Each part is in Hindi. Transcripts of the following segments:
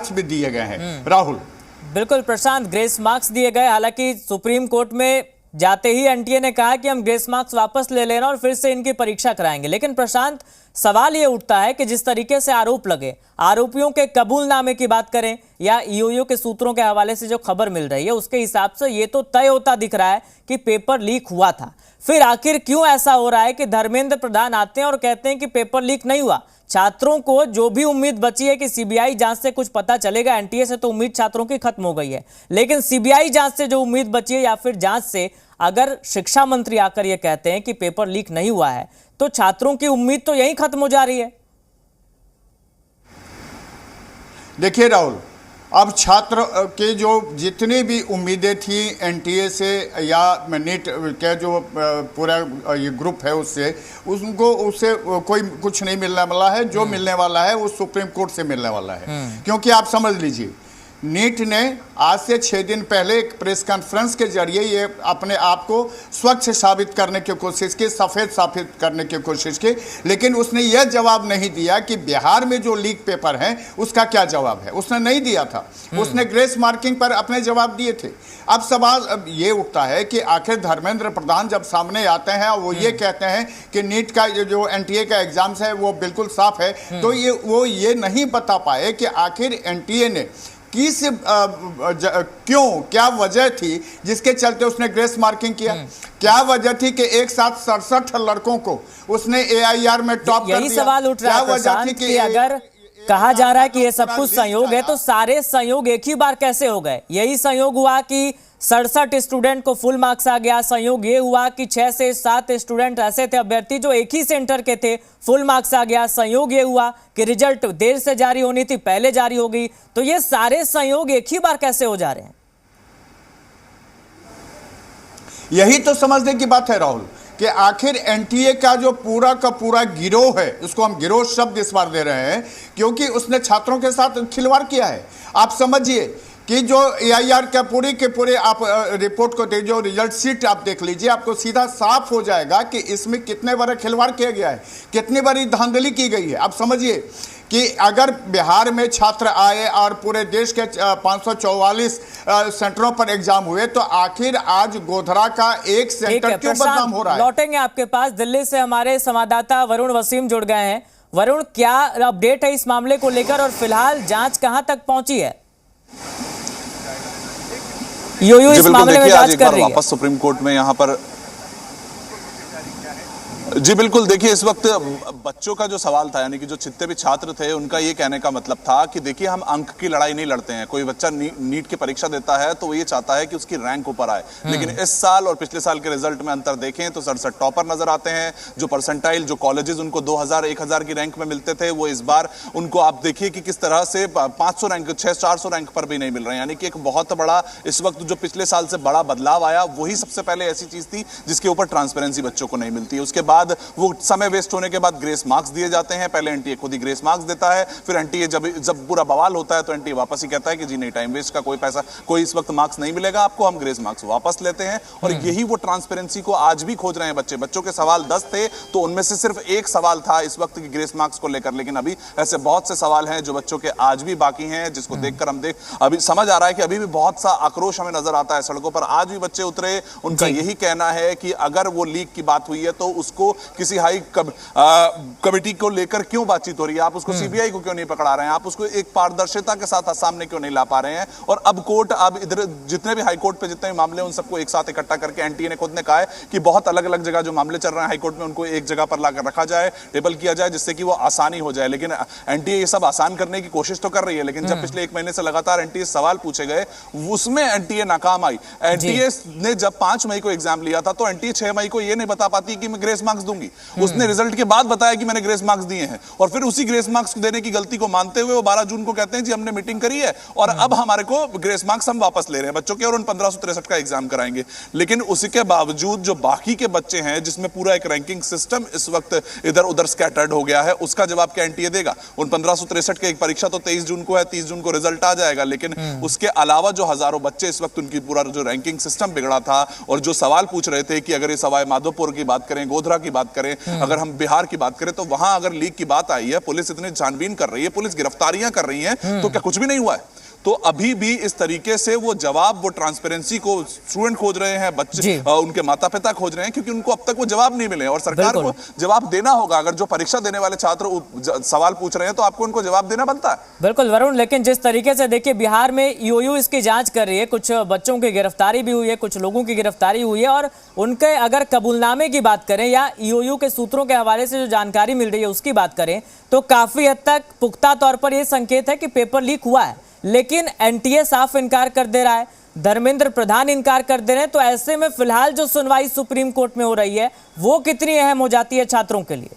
मार्क्स भी दिए गए हैं। राहुल, बिल्कुल प्रशांत, ग्रेस मार्क्स दिए गए। हालांकि सुप्रीम कोर्ट में जाते ही एनटीए ने कहा कि हम ग्रेस मार्क्स वापस ले लेना और फिर से इनकी परीक्षा कराएंगे। लेकिन प्रशांत, सवाल ये उठता है कि जिस तरीके से आरोप लगे, आरोपियों के कबूलनामे की बात करें या ईओयू के सूत्रों के हवाले से जो खबर मिल रही है उसके हिसाब से ये तो तय होता दिख रहा है कि पेपर लीक हुआ था। फिर आखिर क्यों ऐसा हो रहा है कि धर्मेंद्र प्रधान आते हैं और कहते हैं कि पेपर लीक नहीं हुआ? छात्रों को जो भी उम्मीद बची है कि सीबीआई जांच से कुछ पता चलेगा, एनटीए से तो उम्मीद छात्रों की खत्म हो गई है, लेकिन सीबीआई जांच से जो उम्मीद बची है या फिर जांच से अगर शिक्षा मंत्री आकर यह कहते हैं कि पेपर लीक नहीं हुआ है तो छात्रों की उम्मीद तो यहीं खत्म हो जा रही है। देखिए राहुल, अब छात्र के जो जितनी भी उम्मीदें थी एनटीए से या नीट के जो पूरा ये ग्रुप है उससे उससे कोई कुछ नहीं मिलने वाला है। जो मिलने वाला है वो सुप्रीम कोर्ट से मिलने वाला है। क्योंकि आप समझ लीजिए, नीट ने आज से 6 दिन पहले एक प्रेस कॉन्फ्रेंस के जरिए ये अपने आप को स्वच्छ साबित करने की कोशिश की, सफ़ेद साबित करने की कोशिश की, लेकिन उसने यह जवाब नहीं दिया कि बिहार में जो लीक पेपर हैं उसका क्या जवाब है। उसने नहीं दिया था। उसने ग्रेस मार्किंग पर अपने जवाब दिए थे। अब सवाल अब ये उठता है कि आखिर धर्मेंद्र प्रधान जब सामने आते हैं और वो ये कहते हैं कि नीट का जो एनटीए का एग्जाम्स है वो बिल्कुल साफ है, तो वो ये नहीं बता पाए कि आखिर एनटीए ने किस क्यों, क्या वजह थी जिसके चलते उसने ग्रेस मार्किंग किया। क्या वजह थी कि एक साथ 67 लड़कों को उसने एआईआर में टॉप कर दिया। यही सवाल उठ रहा है प्रशांत कि अगर कहा जा रहा है कि ये सब कुछ संयोग है तो सारे संयोग एक ही बार कैसे हो गए? यही संयोग हुआ कि 67 स्टूडेंट को फुल मार्क्स आ गया, संयोग ये हुआ कि 6 से 7 स्टूडेंट ऐसे थे अभ्यर्थी जो एक ही सेंटर के थे, फुल मार्क्स आ गया, संयोग ये हुआ कि रिजल्ट देर से जारी होनी थी, पहले जारी हो गई। तो ये सारे संयोग एक ही बार कैसे हो जा रहे हैं? यही तो समझने की बात है राहुल कि आखिर एनटीए का जो पूरा का पूरा गिरोह है, इसको हम गिरोह शब्द इस बार दे रहे हैं क्योंकि उसने छात्रों के साथ खिलवाड़ किया है। आप समझिए कि जो एआईआर का पूरी के पूरे आप रिपोर्ट को देख, जो रिजल्ट शीट आप देख लीजिए, आपको सीधा साफ हो जाएगा कि इसमें कितने बार खिलवाड़ किया गया है, कितनी बारी धांधली की गई है। आप समझिए कि अगर बिहार में छात्र आए और पूरे देश के 544 सेंटरों पर एग्जाम हुए तो आखिर आज गोधरा का एक सेंटर क्यों बदनाम हो रहा है? लौटेंगे आपके पास। दिल्ली से हमारे संवाददाता वरुण वसीम जुड़ गए हैं। वरुण, क्या अपडेट है इस मामले को लेकर और फिलहाल जांच कहां तक पहुंची है? ईओयू इस मामले में जांच कर रही है। वापस सुप्रीम कोर्ट में यहां पर जी बिल्कुल, देखिए इस वक्त बच्चों का जो सवाल था, यानी कि जो जितने भी छात्र थे उनका ये कहने का मतलब था कि देखिए हम अंक की लड़ाई नहीं लड़ते हैं। कोई बच्चा नीट की परीक्षा देता है तो वो ये चाहता है कि उसकी रैंक ऊपर आए, लेकिन इस साल और पिछले साल के रिजल्ट में अंतर देखें तो 67 टॉपर नजर आते हैं। जो परसेंटाइल, जो कॉलेजेस उनको 2000 1000 की रैंक में मिलते थे, वो इस बार उनको आप देखिए कि किस तरह से 500 रैंक 400 रैंक पर भी नहीं मिल रहे हैं। यानी कि एक बहुत बड़ा इस वक्त जो पिछले साल से बड़ा बदलाव आया, वही सबसे पहले ऐसी चीज थी जिसके ऊपर ट्रांसपेरेंसी बच्चों को नहीं मिलती है। उसके बाद वो समय वेस्ट होने के बाद ग्रेस मार्क्स दिए जाते हैं। पहले एनटीए खुद ही ग्रेस मार्क्स देता है, फिर एनटीए जब पूरा बवाल होता है तो एनटीए वापस ही कहता है कि जी नहीं, टाइम वेस्ट का कोई पैसा, कोई इस वक्त मार्क्स नहीं मिलेगा आपको, हम ग्रेस मार्क्स वापस लेते हैं। और यही वो ट्रांसपेरेंसी को आज भी खोज रहे हैं बच्चे। बच्चों के सवाल 10 थे तो उनमें से सिर्फ एक सवाल था इस वक्त की ग्रेस मार्क्स को लेकर, लेकिन अभी ऐसे बहुत से सवाल हैं जो बच्चों के आज भी बाकी हैं, जिसको देखकर हम अभी समझ आ रहा है कि अभी भी बहुत सा आक्रोश हमें नजर आता है सड़कों पर। आज भी बच्चे उतरे, उनका यही कहना है कि अगर वो लीक की बात हुई है तो उसको किसी हाई कमेटी को लेकर क्यों बातचीत हो रही है, आप उसको सीबीआई को क्यों नहीं पकड़ा रहे हैं, आप उसको एक पारदर्शिता के साथ सामने क्यों नहीं ला पा रहे हैं। और अब कोर्ट, अब इधर जितने भी हाईकोर्ट पे जितने भी मामले उन सबको एक साथ इकट्ठा करके एनटीए ने खुद ने कहा है कि बहुत अलग अलग जगह जो मामले चल रहे हैं हाईकोर्ट में उनको एक जगह पर लाकर रखा जाए, टेबल किया जाए, जिससे कि वो आसानी हो जाए। लेकिन एनटीए ये सब आसान करने की कोशिश तो कर रही है, लेकिन जब पिछले 1 महीने से लगातार एनटीए सवाल पूछे गए उसमें एनटीए नाकाम आई। एनटीए ने जब 5 मई को एग्जाम लिया था तो एनटीए 6 मई को ये नहीं बता पाती कि मैं ग्रेस मार्क्स दूंगी। उसने रिजल्ट के बाद बताया कि मैंने ग्रेस मार्क्स दिए हैं, और फिर उसी ग्रेस मार्क्स को देने की गलती को मानते हुए वो 12 जून को कहते हैं जी हमने मीटिंग करी है और अब हमारे को ग्रेस मार्क्स हम वापस ले रहे हैं बच्चों के, और उन 1563 का एग्जाम कराएंगे। लेकिन उसके बावजूद जो बाकी के बच्चे हैं, जिसमें पूरा एक रैंकिंग सिस्टम इस वक्त इधर उधर स्कैटर्ड हो गया है, उसका जवाब क्या एनटीए देगा? उन 1563 के एक परीक्षा तो 23 जून को है, 30 जून को रिजल्ट आ जाएगा, लेकिन उसके अलावा जो हजारों बच्चे इस वक्त उनकी पूरा जो रैंकिंग सिस्टम बिगड़ा था और जो सवाल पूछ रहे थे कि अगर ये सवाई माधोपुर की बात करें, गोधरा की बात करें, अगर हम बिहार की बात करें, तो वहां अगर लीक की बात आई है, पुलिस इतनी छानबीन कर रही है, पुलिस गिरफ्तारियां कर रही है, तो क्या कुछ भी नहीं हुआ है? तो अभी भी इस तरीके से वो जवाब, वो ट्रांसपेरेंसी को स्टूडेंट खोज रहे हैं, बच्चे उनके माता पिता खोज रहे हैं, क्योंकि उनको अब तक वो जवाब नहीं मिले और सरकार को जवाब देना होगा। अगर जो परीक्षा देने वाले छात्र सवाल पूछ रहे हैं तो आपको उनको जवाब देना बनता है। बिल्कुल वरुण, लेकिन जिस तरीके से देखिए बिहार में ईओयू इसकी जांच कर रही है, कुछ बच्चों की गिरफ्तारी भी हुई है, कुछ लोगों की गिरफ्तारी हुई है, और उनके अगर कबूलनामे की बात करें या ईओयू के सूत्रों के हवाले से जो जानकारी मिल रही है उसकी बात करें, तो काफी हद तक पुख्ता तौर पर यह संकेत है कि पेपर लीक हुआ है, लेकिन एनटीए साफ इनकार कर दे रहा है, धर्मेंद्र प्रधान इनकार कर दे रहे हैं। तो ऐसे में फिलहाल जो सुनवाई सुप्रीम कोर्ट में हो रही है वो कितनी अहम हो जाती है छात्रों के लिए?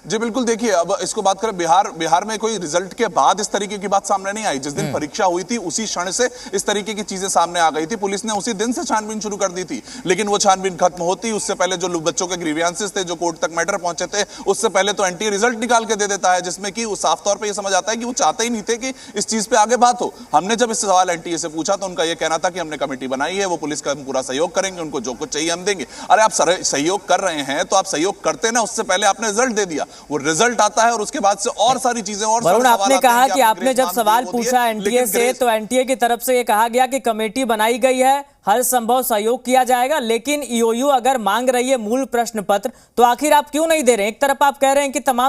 जी बिल्कुल, देखिए अब इसको बात करें, बिहार में कोई रिजल्ट के बाद इस तरीके की बात सामने नहीं आई। जिस दिन परीक्षा हुई थी उसी क्षण से इस तरीके की चीजें सामने आ गई थी। पुलिस ने उसी दिन से छानबीन शुरू कर दी थी, लेकिन वो छानबीन खत्म होती उससे पहले जो बच्चों के ग्रीवियंसेस थे, जो कोर्ट तक मैटर पहुंचे थे, उससे पहले तो एनटीए रिजल्ट निकाल के दे देता है, जिसमें कि साफ तौर पर यह समझ आता है कि वो चाहते ही नहीं थे कि इस चीज पे आगे बात हो। हमने जब इस सवाल एनटीए से पूछा तो उनका यह कहना था कि हमने कमेटी बनाई है, वो पुलिस का पूरा सहयोग करेंगे, उनको जो कुछ चाहिए हम देंगे। अरे आप सहयोग कर रहे हैं तो आप सहयोग करते ना, उससे पहले आपने रिजल्ट दे दिया, वो रिजल्ट है और उसके बाद से और सारी चीजें और वरुण, आपने कहा कि आपने जब सवाल पूछा एनटीए से तो एनटीए की तरफ से यह कहा गया कि कमेटी बनाई गई है, हर संभव सहयोग किया जाएगा, लेकिन ईओयू अगर मांग रही है मूल प्रश्न पत्र तो आखिर आप क्यों नहीं दे रहे हैं? एक तरफ आप कह रहे हैं कि तमाम